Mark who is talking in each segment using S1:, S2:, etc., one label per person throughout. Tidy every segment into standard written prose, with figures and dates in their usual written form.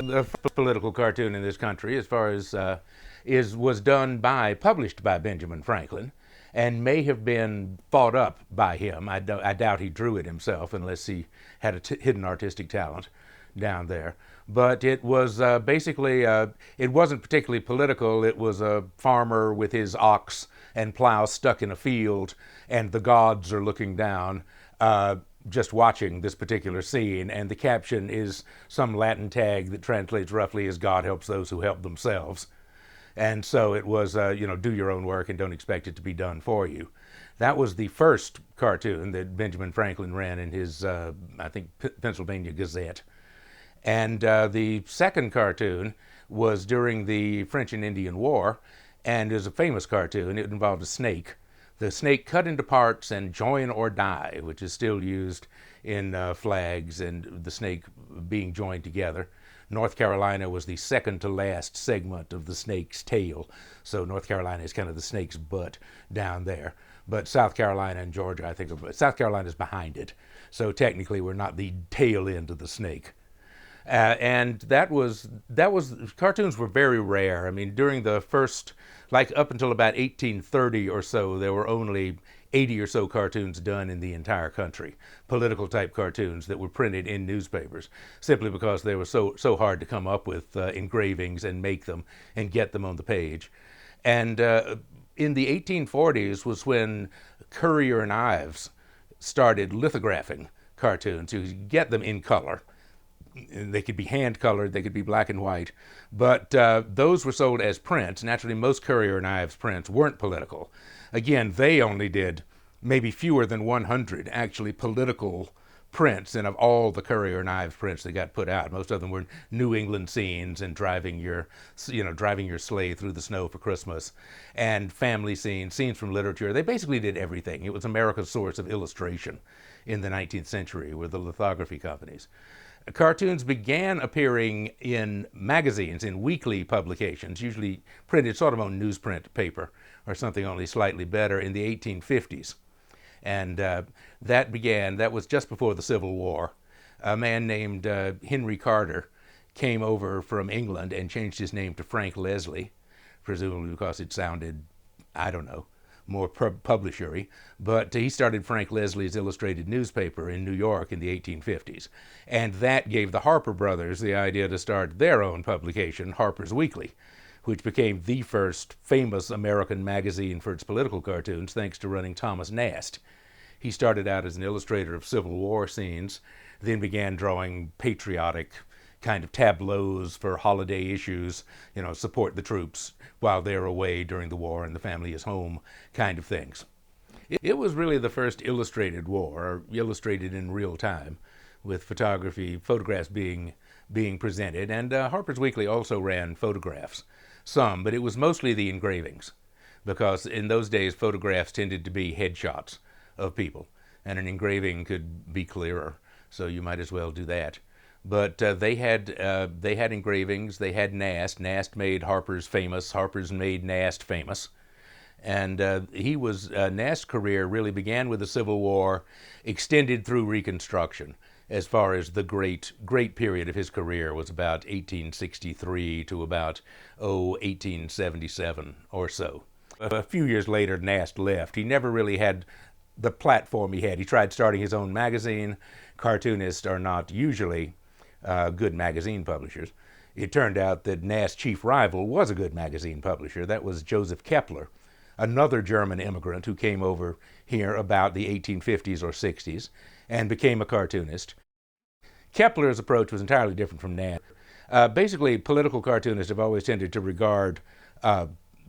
S1: the political cartoon in this country, as far as was published by Benjamin Franklin, and may have been thought up by him. I doubt he drew it himself, unless he had a hidden artistic talent down there. But it was basically, it wasn't particularly political. It was a farmer with his ox and plow stuck in a field, and the gods are looking down, just watching this particular scene. And the caption is some Latin tag that translates roughly as "God helps those who help themselves." And so it was, do your own work and don't expect it to be done for you. That was the first cartoon that Benjamin Franklin ran in his, I think, Pennsylvania Gazette. And the second cartoon was during the French and Indian War, and is a famous cartoon. It involved a snake. The snake cut into parts and join or die, which is still used in flags, and the snake being joined together. North Carolina was the second to last segment of the snake's tail. So North Carolina is kind of the snake's butt down there. But South Carolina and Georgia, I think, South Carolina is behind it. So technically we're not the tail end of the snake. And that was, cartoons were very rare. I mean, during the first, like up until about 1830 or so, there were only 80 or so cartoons done in the entire country, political type cartoons that were printed in newspapers, simply because they were so hard to come up with engravings and make them and get them on the page. And in the 1840s was when Currier and Ives started lithographing cartoons. You could get them in color. They could be hand colored, they could be black and white, but those were sold as prints. Naturally, most Currier and Ives prints weren't political. Again, they only did maybe fewer than 100 actually political prints, and of all the Currier and Ives prints that got put out, most of them were New England scenes and driving your sleigh through the snow for Christmas, and family scenes, scenes from literature. They basically did everything. It was America's source of illustration in the 19th century, were the lithography companies. Cartoons began appearing in magazines, in weekly publications, usually printed sort of on newsprint paper or something only slightly better, in the 1850s. And that was just before the Civil War. A man named Henry Carter came over from England and changed his name to Frank Leslie, presumably because it sounded, I don't know, more publishery, but he started Frank Leslie's illustrated newspaper in New York in the 1850s. And that gave the Harper brothers the idea to start their own publication, Harper's Weekly, which became the first famous American magazine for its political cartoons, thanks to running Thomas Nast. He started out as an illustrator of Civil War scenes, then began drawing patriotic kind of tableaus for holiday issues, support the troops while they're away during the war and the family is home kind of things. It was really the first illustrated war, or illustrated in real time, with photographs being presented. And Harper's Weekly also ran photographs, some, but it was mostly the engravings, because in those days photographs tended to be headshots of people, and an engraving could be clearer, so you might as well do that. But they had engravings. They had Nast. Nast made Harper's famous. Harper's made Nast famous. And Nast's career really began with the Civil War, extended through Reconstruction. As far as the great period of his career was about 1863 to about 1877 or so. A few years later, Nast left. He never really had the platform he had. He tried starting his own magazine. Cartoonists are not usually good magazine publishers. It turned out that Nast's chief rival was a good magazine publisher. That was Joseph Kepler, another German immigrant who came over here about the 1850s or 60s and became a cartoonist. Kepler's approach was entirely different from Nast. Basically, political cartoonists have always tended to regard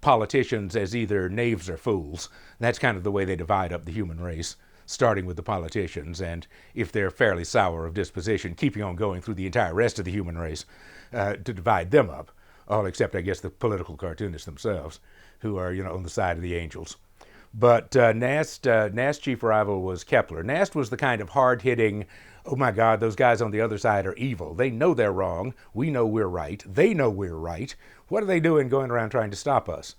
S1: politicians as either knaves or fools. That's kind of the way they divide up the human race, starting with the politicians, and if they're fairly sour of disposition, keeping on going through the entire rest of the human race to divide them up, all except, I guess, the political cartoonists themselves, who are, on the side of the angels. But Nast's chief rival was Kepler. Nast was the kind of hard-hitting, oh my God, those guys on the other side are evil. They know they're wrong. We know we're right. They know we're right. What are they doing going around trying to stop us?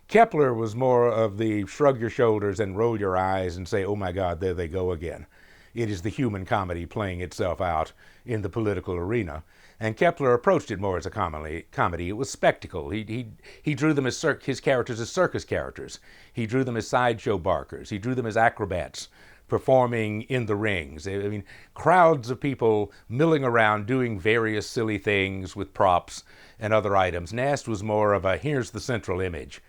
S1: Kepler was more of the shrug your shoulders and roll your eyes and say, oh my God, there they go again, It is the human comedy playing itself out in the political arena. And Kepler approached it more as a comedy. It was spectacle. He drew them as his characters as circus characters. He drew them as sideshow barkers. He drew them as acrobats performing in the rings. I mean, crowds of people milling around doing various silly things with props and other items. Nast was more of a, here's the central image.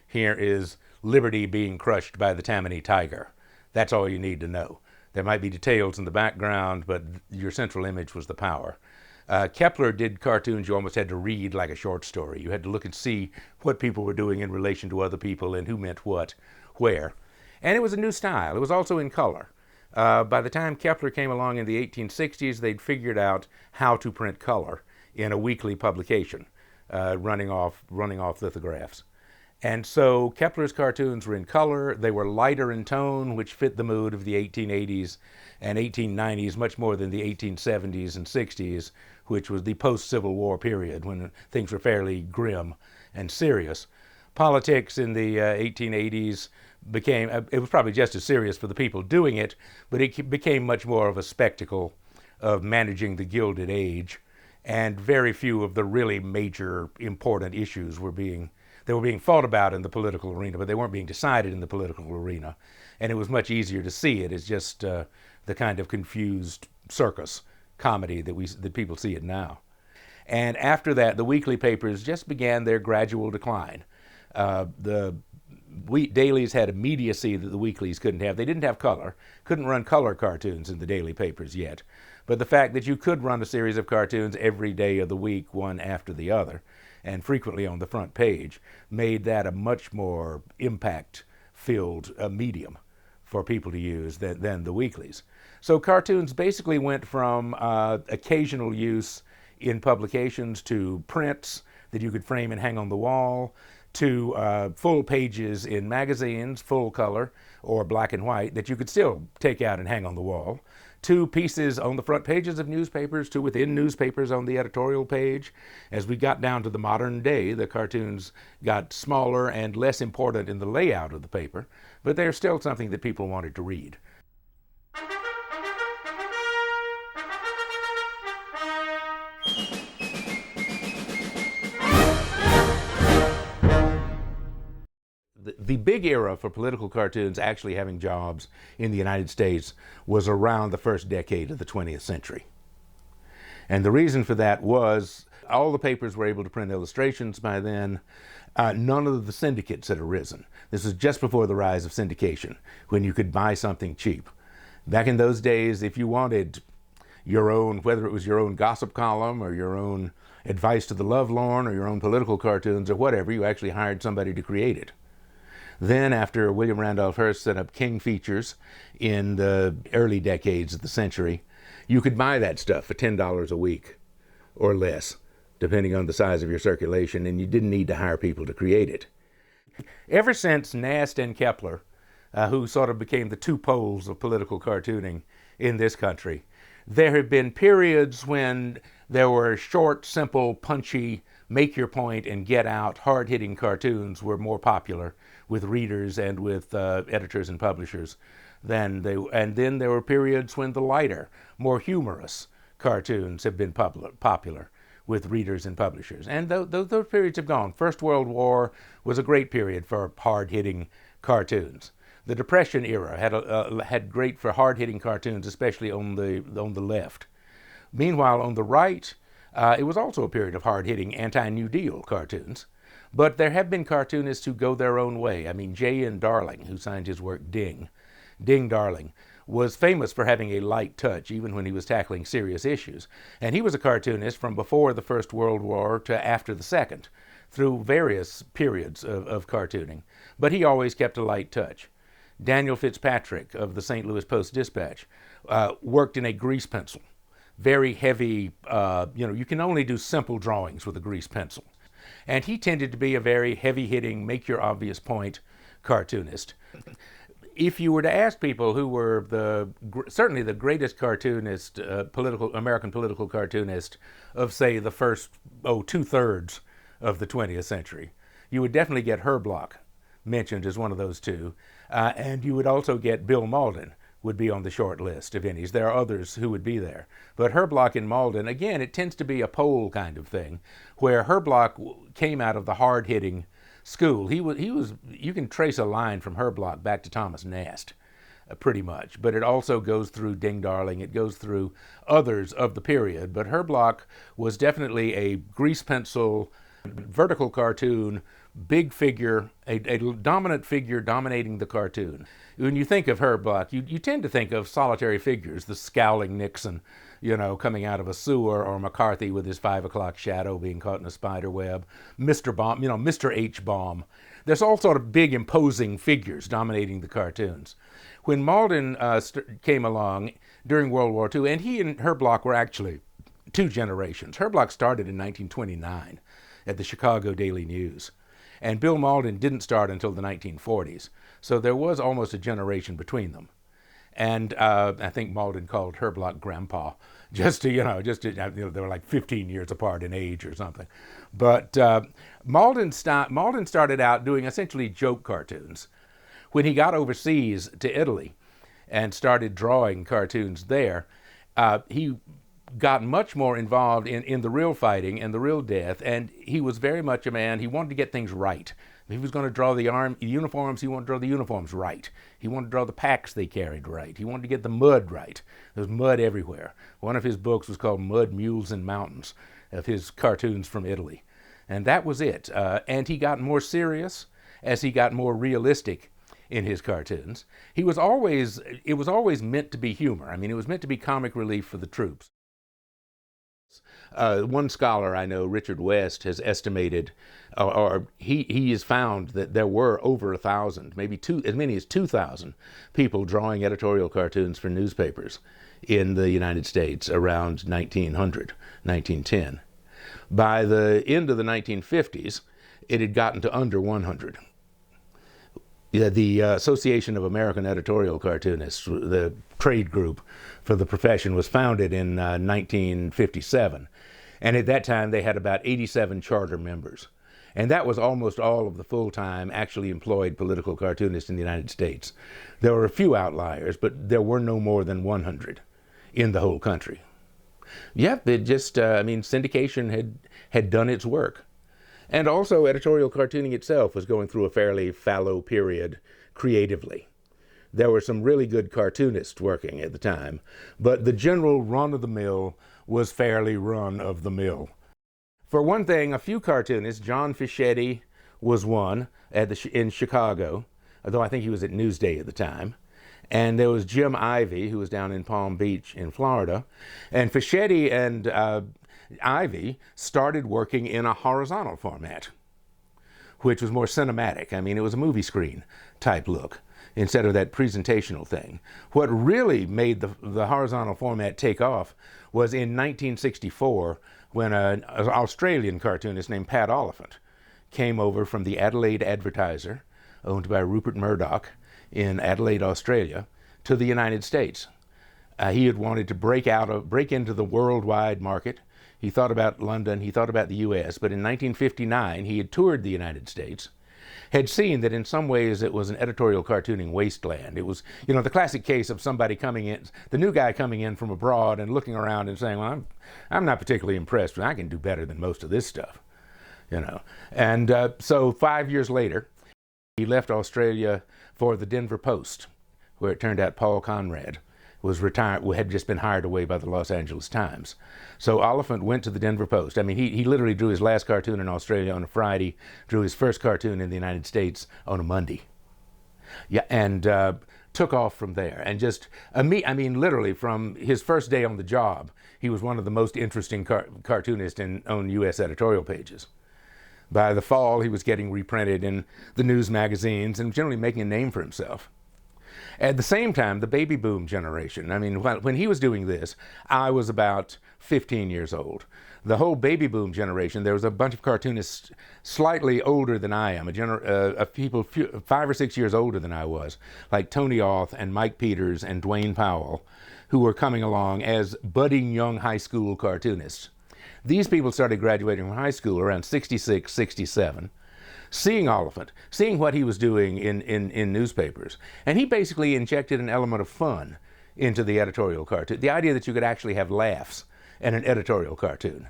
S1: Here is Liberty being crushed by the Tammany tiger. That's all you need to know. There might be details in the background, but your central image was the power. Kepler did cartoons you almost had to read like a short story. You had to look and see what people were doing in relation to other people and who meant what, where. And it was a new style. It was also in color. By the time Kepler came along in the 1860s, they'd figured out how to print color in a weekly publication, running off lithographs. And so Kepler's cartoons were in color. They were lighter in tone, which fit the mood of the 1880s and 1890s much more than the 1870s and 60s, which was the post-Civil War period when things were fairly grim and serious. Politics in the 1880s became, it was probably just as serious for the people doing it, but it became much more of a spectacle of managing the Gilded Age, and very few of the really major important issues were being fought about in the political arena, but they weren't being decided in the political arena. And it was much easier to see it as just the kind of confused circus comedy that people see it now. And after that, the weekly papers just began their gradual decline. The dailies had immediacy that the weeklies couldn't have. They didn't have color, couldn't run color cartoons in the daily papers yet. But the fact that you could run a series of cartoons every day of the week, one after the other, and frequently on the front page, made that a much more impact-filled medium for people to use than the weeklies. So cartoons basically went from occasional use in publications to prints that you could frame and hang on the wall, to full pages in magazines, full color or black and white, that you could still take out and hang on the wall, to pieces on the front pages of newspapers, to within newspapers on the editorial page. As we got down to the modern day, the cartoons got smaller and less important in the layout of the paper, but they're still something that people wanted to read. The big era for political cartoons actually having jobs in the United States was around the first decade of the 20th century. And the reason for that was all the papers were able to print illustrations by then. None of the syndicates had arisen. This was just before the rise of syndication, when you could buy something cheap. Back in those days, if you wanted your own, whether it was your own gossip column or your own advice to the lovelorn or your own political cartoons or whatever, you actually hired somebody to create it. Then, after William Randolph Hearst set up King Features in the early decades of the century, you could buy that stuff for $10 a week or less, depending on the size of your circulation, and you didn't need to hire people to create it. Ever since Nast and Kepler, who sort of became the two poles of political cartooning in this country, there have been periods when there were short, simple, punchy, make your point and get out, hard-hitting cartoons were more popular with readers and with editors and publishers and then there were periods when the lighter, more humorous cartoons have been popular with readers and publishers. And those periods have gone. First World War was a great period for hard-hitting cartoons. The Depression era had great for hard-hitting cartoons, especially on the left. Meanwhile, on the right, it was also a period of hard-hitting anti-New Deal cartoons. But there have been cartoonists who go their own way. I mean, J.N. Darling, who signed his work Ding Darling, was famous for having a light touch even when he was tackling serious issues. And he was a cartoonist from before the First World War to after the Second, through various periods of cartooning. But he always kept a light touch. Daniel Fitzpatrick of the St. Louis Post-Dispatch worked in a grease pencil. Very heavy, you can only do simple drawings with a grease pencil. And he tended to be a very heavy-hitting, make-your-obvious point cartoonist. If you were to ask people who were certainly the greatest cartoonist, American political cartoonist of, say, the first, two-thirds of the 20th century, you would definitely get Herblock mentioned as one of those two. And you would also get Bill Mauldin would be on the short list of Ennies. There are others who would be there. But Herblock and Malden, again, it tends to be a pole kind of thing, where Herblock came out of the hard-hitting school. He was. You can trace a line from Herblock back to Thomas Nast, pretty much. But it also goes through Ding Darling. It goes through others of the period. But Herblock was definitely a grease pencil, vertical cartoon, big figure, a dominant figure dominating the cartoon. When you think of Herblock, you tend to think of solitary figures, the scowling Nixon, coming out of a sewer, or McCarthy with his 5 o'clock shadow being caught in a spider web, Mr. Baum, Mr. H. Baum. There's all sort of big, imposing figures dominating the cartoons. When Malden came along during World War II, and he and Herblock were actually two generations. Herblock started in 1929 at the Chicago Daily News, and Bill Malden didn't start until the 1940s. So there was almost a generation between them. And I think Malden called Herblock Grandpa, they were like 15 years apart in age or something. But Malden started out doing essentially joke cartoons. When he got overseas to Italy and started drawing cartoons there, he got much more involved in the real fighting and the real death, and he was very much a man. He wanted to get things right. If he was going to draw the uniforms, he wanted to draw the uniforms right. He wanted to draw the packs they carried right. He wanted to get the mud right. There was mud everywhere. One of his books was called Mud, Mules, and Mountains, of his cartoons from Italy. And that was it. And he got more serious as he got more realistic in his cartoons. It was always meant to be humor. I mean, it was meant to be comic relief for the troops. One scholar I know, Richard West, has estimated, or he has found that there were over 1,000, maybe as many as 2,000 people drawing editorial cartoons for newspapers in the United States around 1900, 1910. By the end of the 1950s, it had gotten to under 100. The Association of American Editorial Cartoonists, the trade group for the profession, was founded in 1957. And at that time, they had about 87 charter members. And that was almost all of the full-time, actually employed political cartoonists in the United States. There were a few outliers, but there were no more than 100 in the whole country. Yep, it just, syndication had done its work. And also, editorial cartooning itself was going through a fairly fallow period creatively. There were some really good cartoonists working at the time, but the general run-of-the-mill was fairly run-of-the-mill. For one thing, a few cartoonists, John Fischetti was one in Chicago, although I think he was at Newsday at the time. And there was Jim Ivey, who was down in Palm Beach in Florida. And Fischetti and Ivey started working in a horizontal format, which was more cinematic. I mean, it was a movie screen type look instead of that presentational thing. What really made the horizontal format take off was in 1964, when an Australian cartoonist named Pat Oliphant came over from the Adelaide Advertiser, owned by Rupert Murdoch in Adelaide, Australia, to the United States. He had wanted to break into the worldwide market. He thought about London, he thought about the U.S., but in 1959 he had toured the United States, had seen that in some ways it was an editorial cartooning wasteland. It was, the classic case of somebody coming in, the new guy coming in from abroad and looking around and saying, well, I'm not particularly impressed, but I can do better than most of this stuff, And so 5 years later, he left Australia for the Denver Post, where it turned out Paul Conrad was retired, had just been hired away by the Los Angeles Times. So Oliphant went to the Denver Post. I mean, he literally drew his last cartoon in Australia on a Friday, drew his first cartoon in the United States on a Monday. Yeah, and took off from there. And just, literally from his first day on the job, he was one of the most interesting cartoonists on U.S. editorial pages. By the fall, he was getting reprinted in the news magazines and generally making a name for himself. At the same time, the baby boom generation, when he was doing this, I was about 15 years old. The whole baby boom generation, there was a bunch of cartoonists slightly older than I am, people 5 or 6 years older than I was, like Tony Auth and Mike Peters and Dwayne Powell, who were coming along as budding young high school cartoonists. These people started graduating from high school around 66, 67. seeing Oliphant, seeing what he was doing in newspapers. And he basically injected an element of fun into the editorial cartoon. The idea that you could actually have laughs in an editorial cartoon.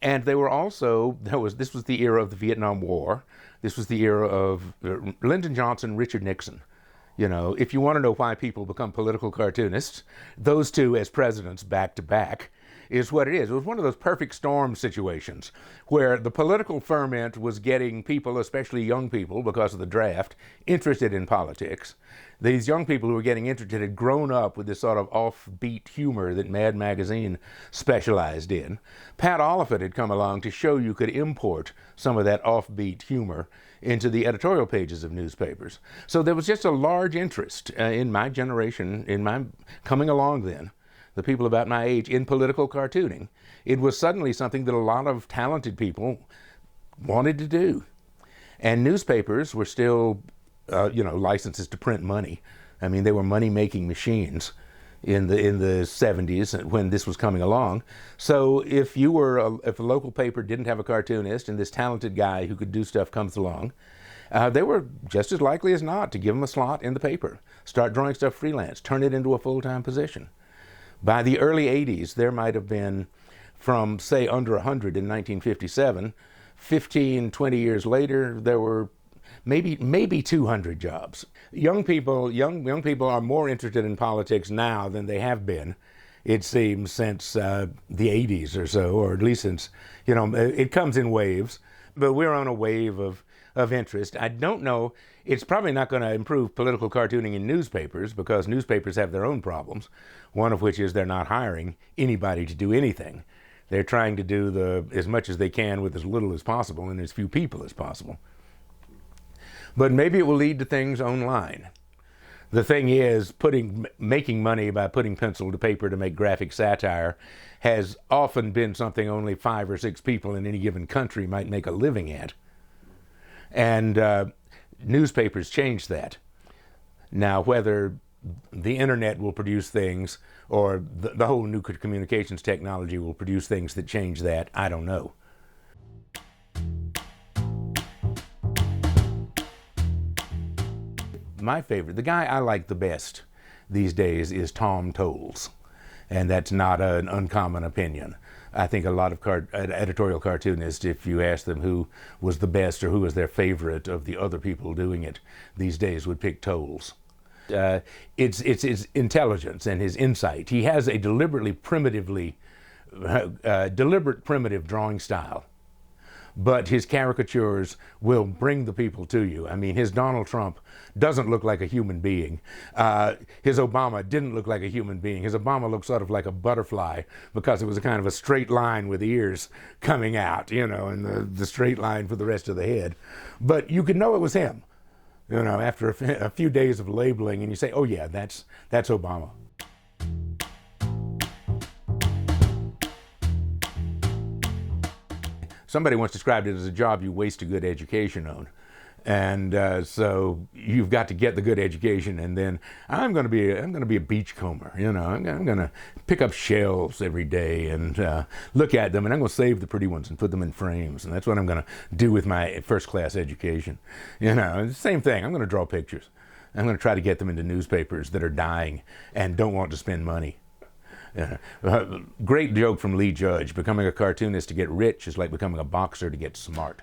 S1: And they were also, this was the era of the Vietnam War. This was the era of Lyndon Johnson, Richard Nixon. You know, if you want to know why people become political cartoonists, those two as presidents back to back is what it is. It was one of those perfect storm situations where the political ferment was getting people, especially young people, because of the draft, interested in politics. These young people who were getting interested had grown up with this sort of offbeat humor that Mad Magazine specialized in. Pat Oliphant had come along to show you could import some of that offbeat humor into the editorial pages of newspapers. So there was just a large interest in my generation, in my coming along then, the people about my age, in political cartooning. It was suddenly something that a lot of talented people wanted to do. And newspapers were still, licenses to print money. I mean, they were money-making machines in the 70s when this was coming along. So if a local paper didn't have a cartoonist and this talented guy who could do stuff comes along, they were just as likely as not to give him a slot in the paper, start drawing stuff freelance, turn it into a full-time position. By the early 80s, there might have been, from, say, under 100 in 1957, 15, 20 years later, there were maybe 200 jobs. Young people are more interested in politics now than they have been, it seems, since the 80s or so, or at least since, it comes in waves. But we're on a wave of interest. I don't know, it's probably not going to improve political cartooning in newspapers because newspapers have their own problems, one of which is they're not hiring anybody to do anything. They're trying to do as much as they can with as little as possible and as few people as possible. But maybe it will lead to things online. The thing is, making money by putting pencil to paper to make graphic satire has often been something only 5 or 6 people in any given country might make a living at. And newspapers change that. Now, whether the internet will produce things or the whole new communications technology will produce things that change that, I don't know. My favorite, the guy I like the best these days is Tom Towles, and that's not an uncommon opinion. I think a lot of editorial cartoonists, if you ask them who was the best or who was their favorite of the other people doing it these days, would pick Towles. It's his intelligence and his insight. He has a deliberate primitive drawing style. But his caricatures will bring the people to you. I mean, his Donald Trump doesn't look like a human being. His Obama didn't look like a human being. His Obama looked sort of like a butterfly because it was a kind of a straight line with ears coming out, and the straight line for the rest of the head. But you could know it was him, after a few days of labeling, and you say, oh yeah, that's Obama. Somebody once described it as a job you waste a good education on. And so you've got to get the good education, and then I'm going to be a beachcomber. I'm going to pick up shells every day and look at them, and I'm going to save the pretty ones and put them in frames, and that's what I'm going to do with my first-class education. It's the same thing. I'm going to draw pictures. I'm going to try to get them into newspapers that are dying and don't want to spend money. Great joke from Lee Judge. Becoming a cartoonist to get rich is like becoming a boxer to get smart.